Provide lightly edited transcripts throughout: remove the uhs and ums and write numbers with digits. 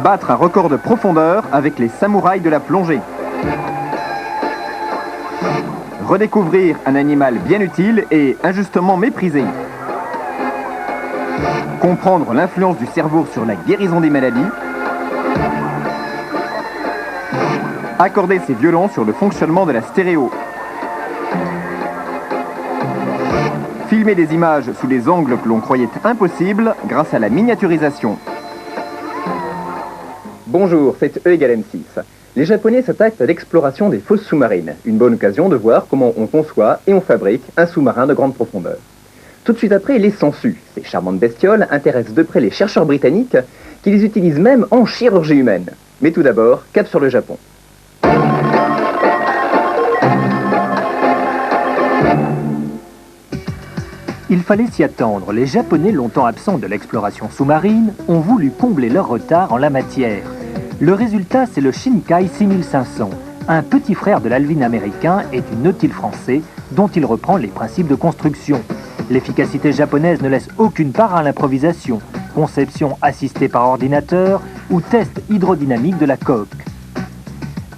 Battre un record de profondeur avec les samouraïs de la plongée. Redécouvrir un animal bien utile et injustement méprisé. Comprendre l'influence du cerveau sur la guérison des maladies. Accorder ses violons sur le fonctionnement de la stéréo. Filmer des images sous des angles que l'on croyait impossibles grâce à la miniaturisation. Bonjour, c'est E égale M6. Les Japonais s'attaquent à l'exploration des fosses sous-marines. Une bonne occasion de voir comment on conçoit et on fabrique un sous-marin de grande profondeur. Tout de suite après, les sangsues. Ces charmantes bestioles intéressent de près les chercheurs britanniques qui les utilisent même en chirurgie humaine. Mais tout d'abord, cap sur le Japon. Il fallait s'y attendre. Les Japonais, longtemps absents de l'exploration sous-marine, ont voulu combler leur retard en la matière. Le résultat, c'est le Shinkai 6500, un petit frère de l'Alvin américain et du Nautil français, dont il reprend les principes de construction. L'efficacité japonaise ne laisse aucune part à l'improvisation, conception assistée par ordinateur ou test hydrodynamique de la coque.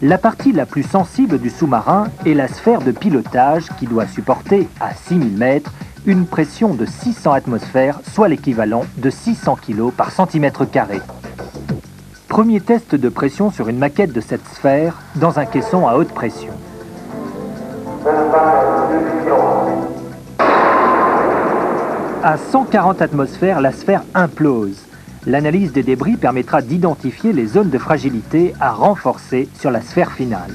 La partie la plus sensible du sous-marin est la sphère de pilotage qui doit supporter à 6000 mètres une pression de 600 atmosphères, soit l'équivalent de 600 kg par centimètre carré. Premier test de pression sur une maquette de cette sphère dans un caisson à haute pression. À 140 atmosphères, la sphère implose. L'analyse des débris permettra d'identifier les zones de fragilité à renforcer sur la sphère finale.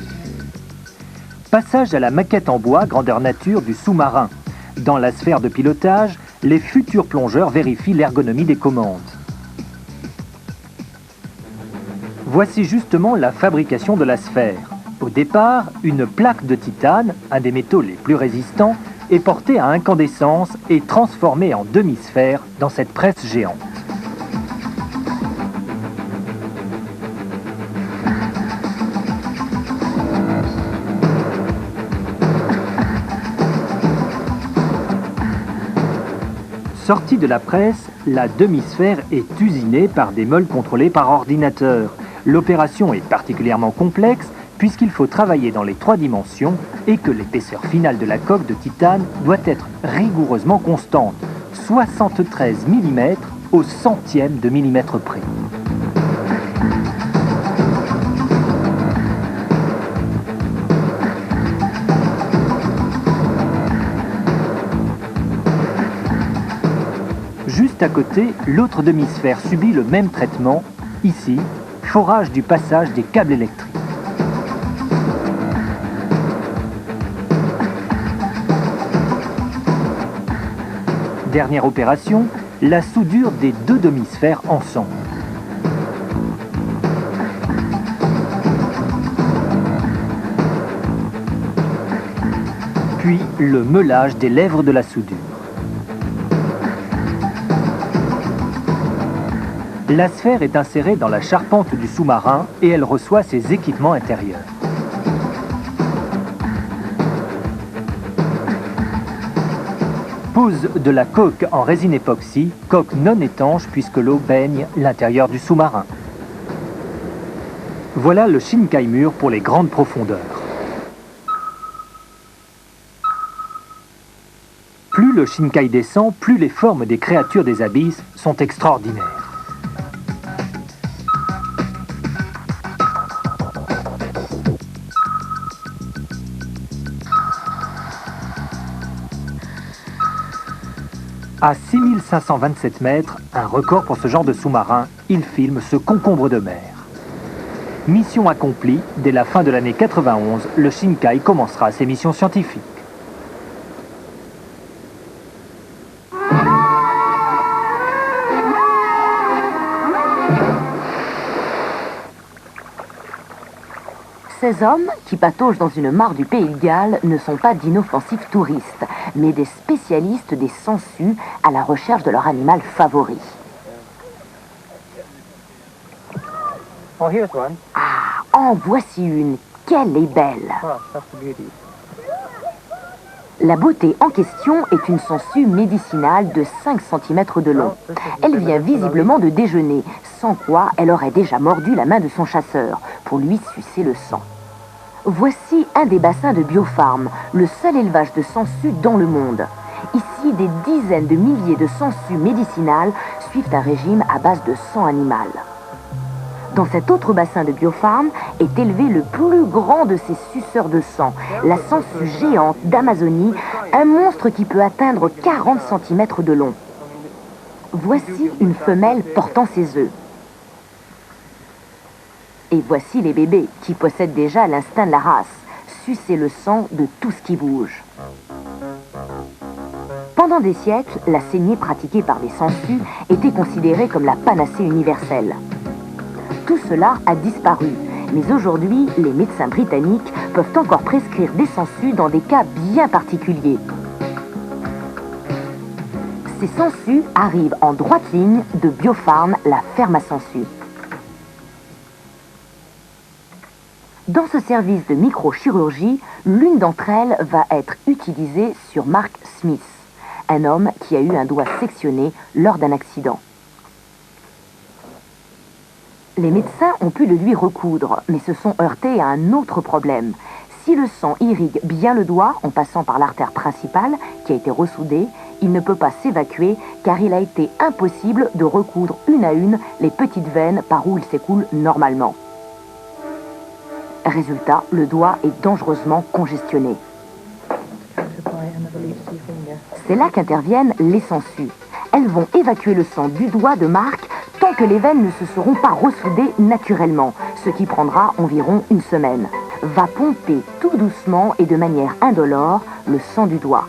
Passage à la maquette en bois grandeur nature du sous-marin. Dans la sphère de pilotage, les futurs plongeurs vérifient l'ergonomie des commandes. Voici justement la fabrication de la sphère. Au départ, une plaque de titane, un des métaux les plus résistants, est portée à incandescence et transformée en demi-sphère dans cette presse géante. Sortie de la presse, la demi-sphère est usinée par des meules contrôlées par ordinateur. L'opération est particulièrement complexe puisqu'il faut travailler dans les 3 dimensions et que l'épaisseur finale de la coque de titane doit être rigoureusement constante, 73 mm au centième de millimètre près. Juste à côté, l'autre demi-sphère subit le même traitement, ici, forage du passage des câbles électriques. Dernière opération, la soudure des 2 demi-sphères ensemble. Puis le meulage des lèvres de la soudure. La sphère est insérée dans la charpente du sous-marin et elle reçoit ses équipements intérieurs. Pose de la coque en résine époxy, coque non étanche puisque l'eau baigne l'intérieur du sous-marin. Voilà le Shinkai mur pour les grandes profondeurs. Plus le Shinkai descend, plus les formes des créatures des abysses sont extraordinaires. À 6527 mètres, un record pour ce genre de sous-marin, il filme ce concombre de mer. Mission accomplie, dès la fin de l'année 91, le Shinkai commencera ses missions scientifiques. Ces hommes, qui pataugent dans une mare du Pays de Galles, ne sont pas d'inoffensifs touristes, mais des spécialistes des sangsues à la recherche de leur animal favori. Oh, here's one. Ah, en voici une. Qu'elle est belle! Oh, that's a beauty. La beauté en question est une sangsue médicinale de 5 cm de long. Elle vient visiblement de déjeuner, sans quoi elle aurait déjà mordu la main de son chasseur pour lui sucer le sang. Voici un des bassins de Biofarm, le seul élevage de sangsues dans le monde. Ici, des dizaines de milliers de sangsues médicinales suivent un régime à base de sang animal. Dans cet autre bassin de Biofarm est élevé le plus grand de ces suceurs de sang, la sangsue géante d'Amazonie, un monstre qui peut atteindre 40 cm de long. Voici une femelle portant ses œufs. Et voici les bébés qui possèdent déjà l'instinct de la race, sucer le sang de tout ce qui bouge. Pendant des siècles, la saignée pratiquée par les sangsues était considérée comme la panacée universelle. Tout cela a disparu, mais aujourd'hui, les médecins britanniques peuvent encore prescrire des sangsues dans des cas bien particuliers. Ces sangsues arrivent en droite ligne de Biofarm, la ferme à sangsues. Dans ce service de microchirurgie, l'une d'entre elles va être utilisée sur Mark Smith, un homme qui a eu un doigt sectionné lors d'un accident. Les médecins ont pu le lui recoudre, mais se sont heurtés à un autre problème. Si le sang irrigue bien le doigt en passant par l'artère principale, qui a été ressoudée, il ne peut pas s'évacuer car il a été impossible de recoudre une à une les petites veines par où il s'écoule normalement. Résultat, le doigt est dangereusement congestionné. C'est là qu'interviennent les sangsues. Elles vont évacuer le sang du doigt de Mark tant que les veines ne se seront pas ressoudées naturellement, ce qui prendra environ une semaine. Va pomper tout doucement et de manière indolore le sang du doigt.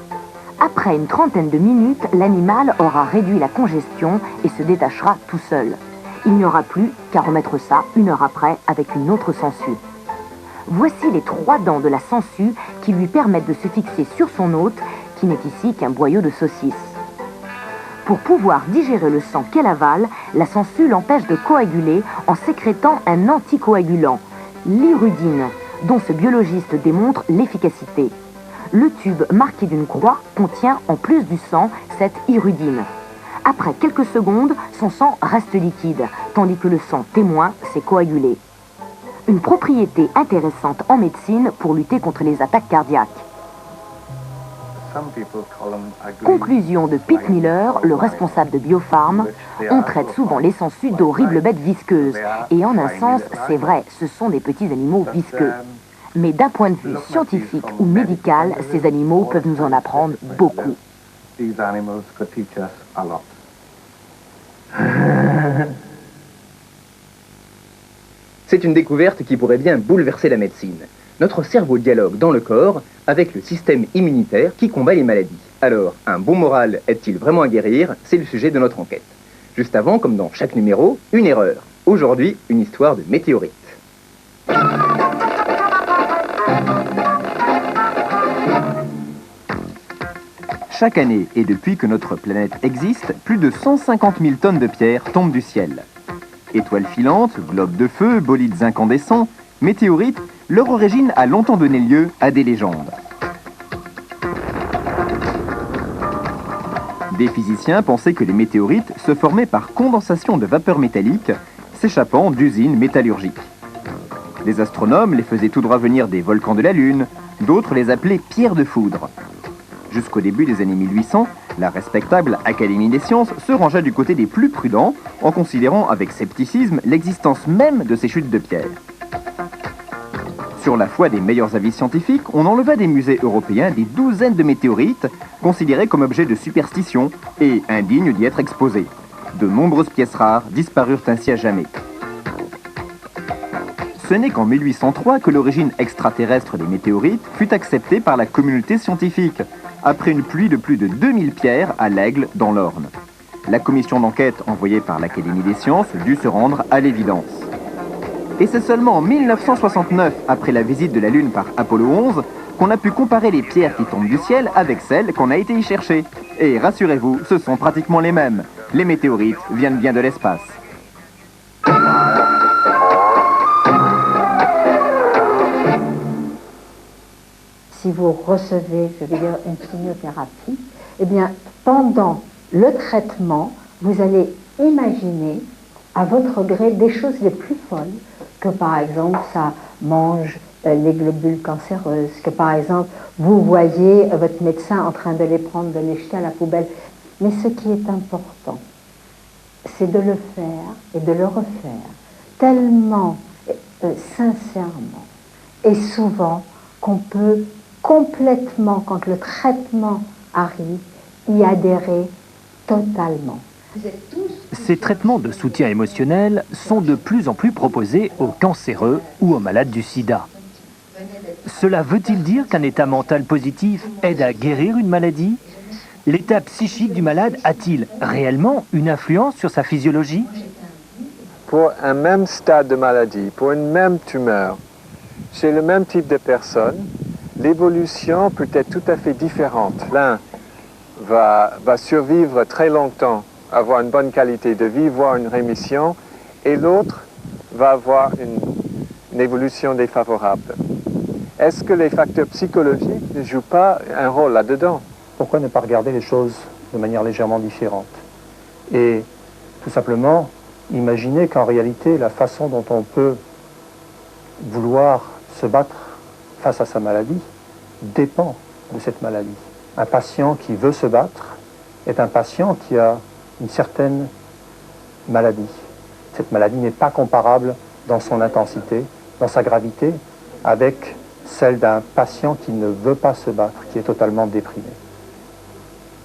Après une trentaine de minutes, l'animal aura réduit la congestion et se détachera tout seul. Il n'y aura plus qu'à remettre ça une heure après avec une autre sangsue. Voici les 3 dents de la sangsue qui lui permettent de se fixer sur son hôte, qui n'est ici qu'un boyau de saucisse. Pour pouvoir digérer le sang qu'elle avale, la sangsue l'empêche de coaguler en sécrétant un anticoagulant, l'irudine, dont ce biologiste démontre l'efficacité. Le tube marqué d'une croix contient, en plus du sang, cette irudine. Après quelques secondes, son sang reste liquide, tandis que le sang témoin s'est coagulé. Une propriété intéressante en médecine pour lutter contre les attaques cardiaques. Conclusion de Pete Miller, le responsable de Biofarm, on traite souvent les sangsues d'horribles bêtes visqueuses. Et en un sens, c'est vrai, ce sont des petits animaux visqueux. Mais d'un point de vue scientifique ou médical, ces animaux peuvent nous en apprendre beaucoup. C'est une découverte qui pourrait bien bouleverser la médecine. Notre cerveau dialogue dans le corps avec le système immunitaire qui combat les maladies. Alors, un bon moral est-il vraiment à guérir? C'est le sujet de notre enquête. Juste avant, comme dans chaque numéro, une erreur. Aujourd'hui, une histoire de météorite. Chaque année, et depuis que notre planète existe, plus de 150 000 tonnes de pierres tombent du ciel. Étoiles filantes, globes de feu, bolides incandescents, météorites, leur origine a longtemps donné lieu à des légendes. Des physiciens pensaient que les météorites se formaient par condensation de vapeur métallique s'échappant d'usines métallurgiques. Des astronomes les faisaient tout droit venir des volcans de la Lune, d'autres les appelaient pierres de foudre. Jusqu'au début des années 1800, la respectable Académie des sciences se rangea du côté des plus prudents en considérant avec scepticisme l'existence même de ces chutes de pierre. Sur la foi des meilleurs avis scientifiques, on enleva des musées européens des douzaines de météorites considérés comme objets de superstition et indignes d'y être exposés. De nombreuses pièces rares disparurent ainsi à jamais. Ce n'est qu'en 1803 que l'origine extraterrestre des météorites fut acceptée par la communauté scientifique, après une pluie de plus de 2000 pierres à l'Aigle dans l'Orne. La commission d'enquête envoyée par l'Académie des sciences dut se rendre à l'évidence. Et c'est seulement en 1969, après la visite de la Lune par Apollo 11, qu'on a pu comparer les pierres qui tombent du ciel avec celles qu'on a été y chercher. Et rassurez-vous, ce sont pratiquement les mêmes. Les météorites viennent bien de l'espace. si vous recevez, je vais dire, une chimiothérapie, eh bien, pendant le traitement, vous allez imaginer à votre gré des choses les plus folles, que par exemple, ça mange les globules cancéreuses, que par exemple, vous voyez votre médecin en train de les prendre, de les jeter à la poubelle. Mais ce qui est important, c'est de le faire et de le refaire tellement sincèrement et souvent qu'on peut complètement, quand le traitement arrive, y adhérer totalement. Ces traitements de soutien émotionnel sont de plus en plus proposés aux cancéreux ou aux malades du sida. Cela veut-il dire qu'un état mental positif aide à guérir une maladie? L'état psychique du malade a-t-il réellement une influence sur sa physiologie? Pour un même stade de maladie, pour une même tumeur, chez le même type de personne, l'évolution peut être tout à fait différente. L'un va survivre très longtemps, avoir une bonne qualité de vie, voire une rémission, et l'autre va avoir une évolution défavorable. Est-ce que les facteurs psychologiques ne jouent pas un rôle là-dedans? Pourquoi ne pas regarder les choses de manière légèrement différente? Et tout simplement, imaginer qu'en réalité, la façon dont on peut vouloir se battre face à sa maladie dépend de cette maladie. Un patient qui veut se battre est un patient qui a une certaine maladie. Cette maladie n'est pas comparable dans son intensité, dans sa gravité, avec celle d'un patient qui ne veut pas se battre, qui est totalement déprimé.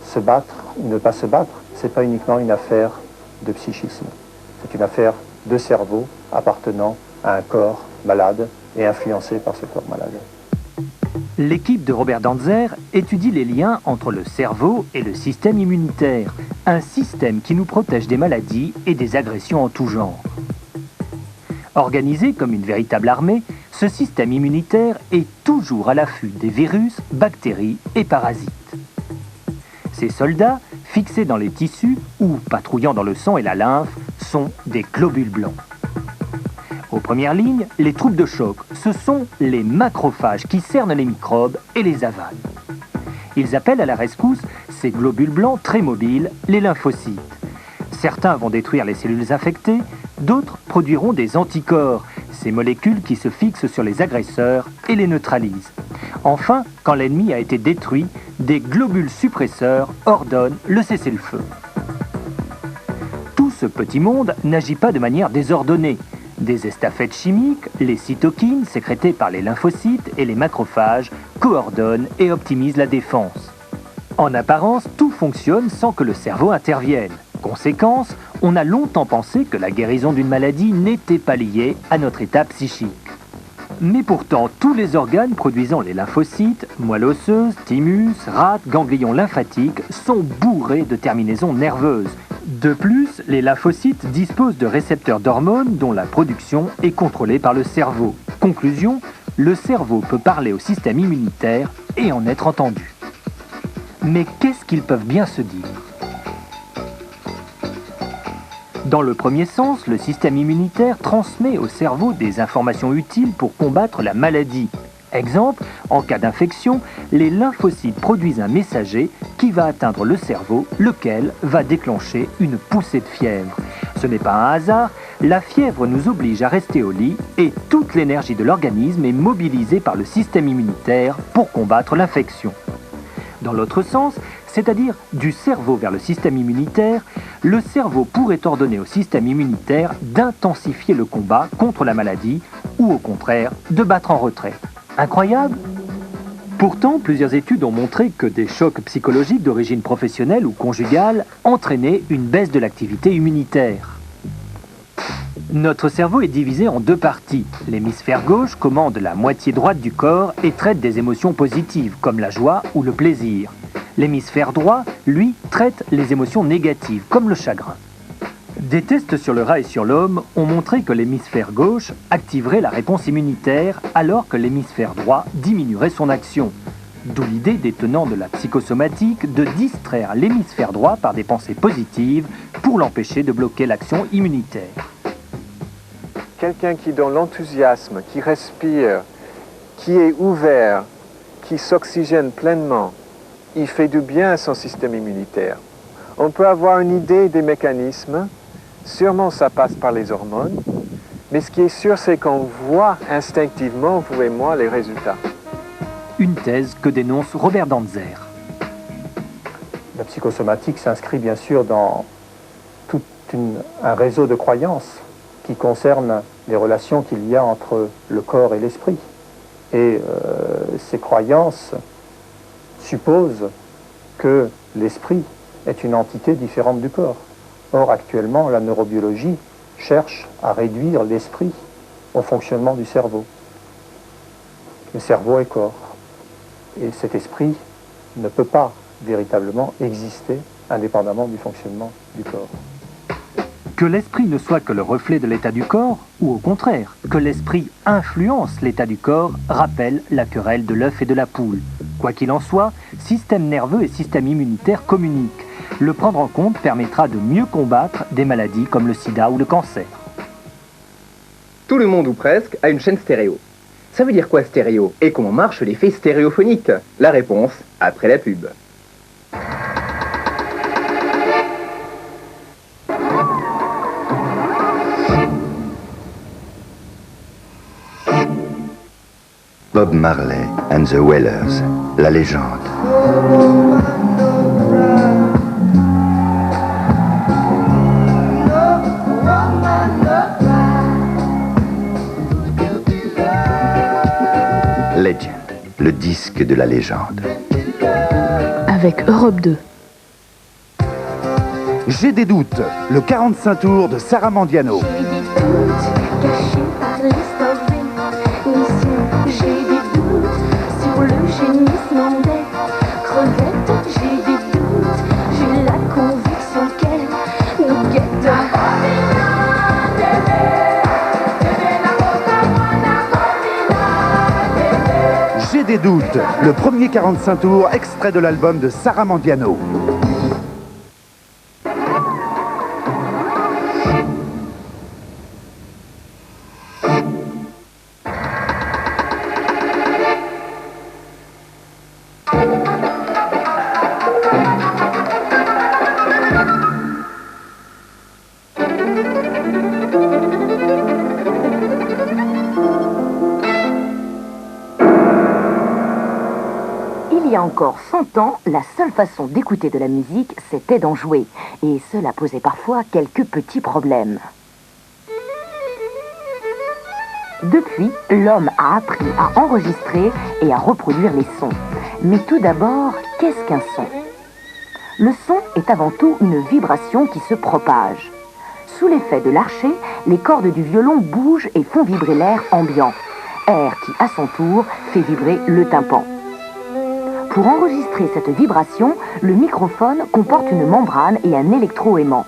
Se battre ou ne pas se battre, ce n'est pas uniquement une affaire de psychisme. C'est une affaire de cerveau appartenant à un corps malade et influencé par ce corps malade. L'équipe de Robert Danzer étudie les liens entre le cerveau et le système immunitaire, un système qui nous protège des maladies et des agressions en tout genre. Organisé comme une véritable armée, ce système immunitaire est toujours à l'affût des virus, bactéries et parasites. Ces soldats, fixés dans les tissus ou patrouillant dans le sang et la lymphe, sont des globules blancs. Aux premières lignes, les troupes de choc, ce sont les macrophages qui cernent les microbes et les avalent. Ils appellent à la rescousse ces globules blancs très mobiles, les lymphocytes. Certains vont détruire les cellules infectées, d'autres produiront des anticorps, ces molécules qui se fixent sur les agresseurs et les neutralisent. Enfin, quand l'ennemi a été détruit, des globules suppresseurs ordonnent le cessez-le-feu. Tout ce petit monde n'agit pas de manière désordonnée. Des estafettes chimiques, les cytokines sécrétées par les lymphocytes et les macrophages coordonnent et optimisent la défense. En apparence, tout fonctionne sans que le cerveau intervienne. Conséquence, on a longtemps pensé que la guérison d'une maladie n'était pas liée à notre état psychique. Mais pourtant, tous les organes produisant les lymphocytes, moelle osseuse, thymus, rate, ganglions lymphatiques, sont bourrés de terminaisons nerveuses. De plus, les lymphocytes disposent de récepteurs d'hormones dont la production est contrôlée par le cerveau. Conclusion, le cerveau peut parler au système immunitaire et en être entendu. Mais qu'est-ce qu'ils peuvent bien se dire ? Dans le premier sens, le système immunitaire transmet au cerveau des informations utiles pour combattre la maladie. Exemple, en cas d'infection, les lymphocytes produisent un messager qui va atteindre le cerveau, lequel va déclencher une poussée de fièvre. Ce n'est pas un hasard, la fièvre nous oblige à rester au lit et toute l'énergie de l'organisme est mobilisée par le système immunitaire pour combattre l'infection. Dans l'autre sens, c'est-à-dire du cerveau vers le système immunitaire, le cerveau pourrait ordonner au système immunitaire d'intensifier le combat contre la maladie ou au contraire de battre en retrait. Incroyable ? Pourtant, plusieurs études ont montré que des chocs psychologiques d'origine professionnelle ou conjugale entraînaient une baisse de l'activité immunitaire. Notre cerveau est divisé en deux parties. L'hémisphère gauche commande la moitié droite du corps et traite des émotions positives, comme la joie ou le plaisir. L'hémisphère droit, lui, traite les émotions négatives, comme le chagrin. Des tests sur le rat et sur l'homme ont montré que l'hémisphère gauche activerait la réponse immunitaire alors que l'hémisphère droit diminuerait son action. D'où l'idée des tenants de la psychosomatique de distraire l'hémisphère droit par des pensées positives pour l'empêcher de bloquer l'action immunitaire. Quelqu'un qui est dans l'enthousiasme, qui respire, qui est ouvert, qui s'oxygène pleinement, il fait du bien à son système immunitaire. On peut avoir une idée des mécanismes, sûrement ça passe par les hormones, mais ce qui est sûr, c'est qu'on voit instinctivement, vous et moi, les résultats. Une thèse que dénonce Robert Danzer. La psychosomatique s'inscrit bien sûr dans tout un réseau de croyances qui concerne les relations qu'il y a entre le corps et l'esprit. Et ces croyances supposent que l'esprit est une entité différente du corps. Or, actuellement, la neurobiologie cherche à réduire l'esprit au fonctionnement du cerveau. Le cerveau est corps. Et cet esprit ne peut pas véritablement exister indépendamment du fonctionnement du corps. Que l'esprit ne soit que le reflet de l'état du corps, ou au contraire, que l'esprit influence l'état du corps, rappelle la querelle de l'œuf et de la poule. Quoi qu'il en soit, système nerveux et système immunitaire communiquent. Le prendre en compte permettra de mieux combattre des maladies comme le sida ou le cancer. Tout le monde ou presque a une chaîne stéréo. Ça veut dire quoi stéréo? Et comment marche l'effet stéréophonique? La réponse après la pub. Bob Marley and the Wailers, la légende. Legend, le disque de la légende. Avec Europe 2. J'ai des doutes, le 45 tours de Sarah Mandiano. J'ai des doutes, le premier 45 tours extrait de l'album de Sarah Mandiano. Il y a encore 100 ans, la seule façon d'écouter de la musique, c'était d'en jouer. Et cela posait parfois quelques petits problèmes. Depuis, l'homme a appris à enregistrer et à reproduire les sons. Mais tout d'abord, qu'est-ce qu'un son? Le son est avant tout une vibration qui se propage. Sous l'effet de l'archet, les cordes du violon bougent et font vibrer l'air ambiant. Air qui, à son tour, fait vibrer le tympan. Pour enregistrer cette vibration, le microphone comporte une membrane et un électroaimant.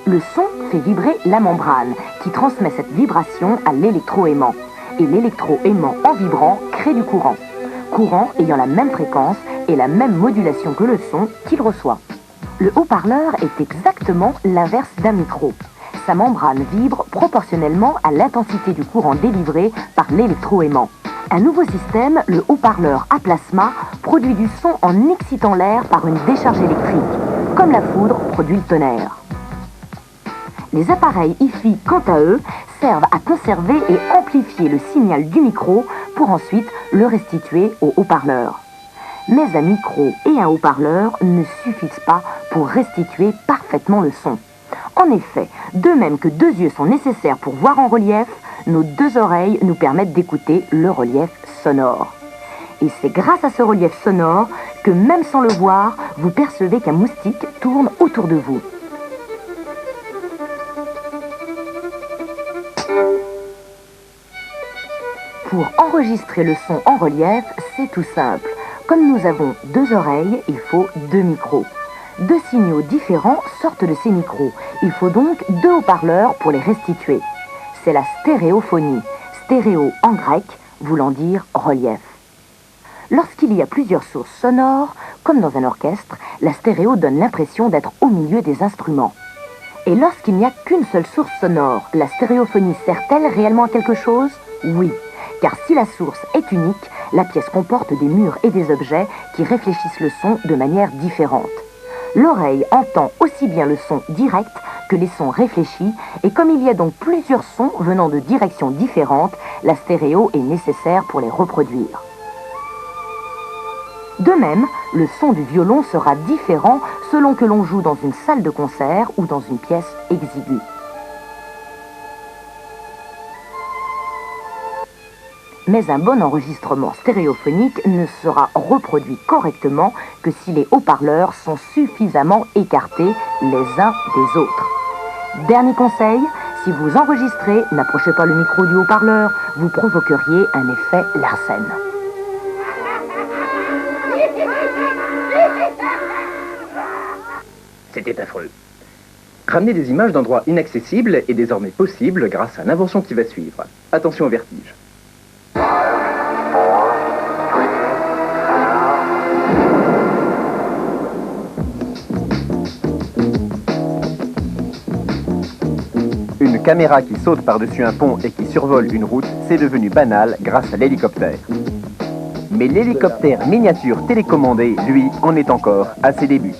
Le son fait vibrer la membrane, qui transmet cette vibration à l'électroaimant. Et l'électroaimant en vibrant crée du courant. Courant ayant la même fréquence et la même modulation que le son qu'il reçoit. Le haut-parleur est exactement l'inverse d'un micro. Sa membrane vibre proportionnellement à l'intensité du courant délivré par l'électroaimant. Un nouveau système, le haut-parleur à plasma, produit du son en excitant l'air par une décharge électrique, comme la foudre produit le tonnerre. Les appareils hi-fi, quant à eux, servent à conserver et amplifier le signal du micro pour ensuite le restituer au haut-parleur. Mais un micro et un haut-parleur ne suffisent pas pour restituer parfaitement le son. En effet, de même que deux yeux sont nécessaires pour voir en relief, nos deux oreilles nous permettent d'écouter le relief sonore. Et c'est grâce à ce relief sonore que, même sans le voir, vous percevez qu'un moustique tourne autour de vous. Pour enregistrer le son en relief, c'est tout simple. Comme nous avons deux oreilles, il faut deux micros. Deux signaux différents sortent de ces micros. Il faut donc deux haut-parleurs pour les restituer. C'est la stéréophonie. Stéréo en grec, voulant dire relief. Lorsqu'il y a plusieurs sources sonores, comme dans un orchestre, la stéréo donne l'impression d'être au milieu des instruments. Et lorsqu'il n'y a qu'une seule source sonore, la stéréophonie sert-elle réellement à quelque chose? Oui, car si la source est unique, la pièce comporte des murs et des objets qui réfléchissent le son de manière différente. L'oreille entend aussi bien le son direct que les sons réfléchis, et comme il y a donc plusieurs sons venant de directions différentes, la stéréo est nécessaire pour les reproduire. De même, le son du violon sera différent selon que l'on joue dans une salle de concert ou dans une pièce exiguë. Mais un bon enregistrement stéréophonique ne sera reproduit correctement que si les haut-parleurs sont suffisamment écartés les uns des autres. Dernier conseil, si vous enregistrez, n'approchez pas le micro du haut-parleur, vous provoqueriez un effet Larsen. C'était affreux. Ramener des images d'endroits inaccessibles est désormais possible grâce à l'invention qui va suivre. Attention au vertige. Une caméra qui saute par-dessus un pont et qui survole une route, c'est devenu banal grâce à l'hélicoptère. Mais l'hélicoptère miniature télécommandé, lui, en est encore à ses débuts.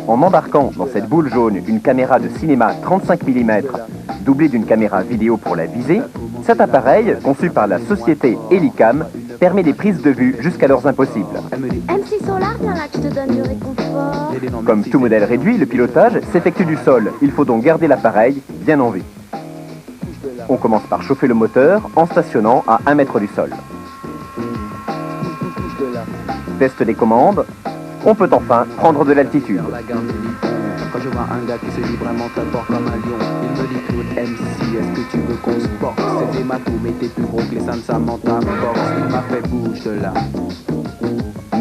En embarquant dans cette boule jaune une caméra de cinéma 35 mm, doublée d'une caméra vidéo pour la visée, cet appareil, conçu par la société Helicam, permet des prises de vue jusqu'alors impossibles. MC Solar, viens là que je te donne du réconfort. Comme tout modèle réduit, le pilotage s'effectue du sol. Il faut donc garder l'appareil bien en vue. On commence par chauffer le moteur en stationnant à 1 mètre du sol. Test des commandes. On peut enfin prendre de l'altitude. Quand je vois un gars qui se dit vraiment très fort comme un lion, il me dit tout MC, est-ce que tu veux qu'on se porte? C'est des matos, mais t'es plus gros que les seins de Samantha Fox. Il m'a fait bouge de là.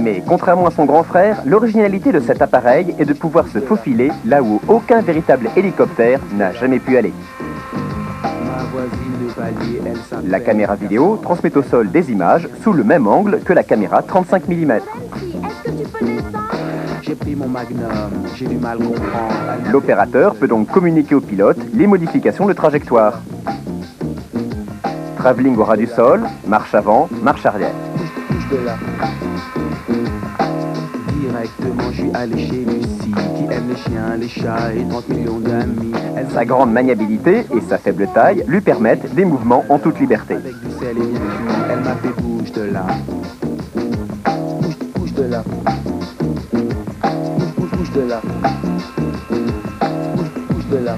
Mais contrairement à son grand frère, l'originalité de cet appareil est de pouvoir se faufiler là où aucun véritable hélicoptère n'a jamais pu aller. La caméra vidéo transmet au sol des images sous le même angle que la caméra 35 mm. J'ai pris mon magnum, j'ai du mal comprendre. L'opérateur peut donc communiquer au pilote les modifications de trajectoire. Travelling au ras du sol, marche avant, marche arrière. Bouge de là. Directement, je suis allé chez Lucie, qui aime les chiens, les chats et 30 millions d'amis. Sa grande maniabilité et sa faible taille lui permettent des mouvements en toute liberté. Avec du sel et bien cuit, elle m'a fait bouge de là. Bouge de là. Bouge de là. Bouge de là.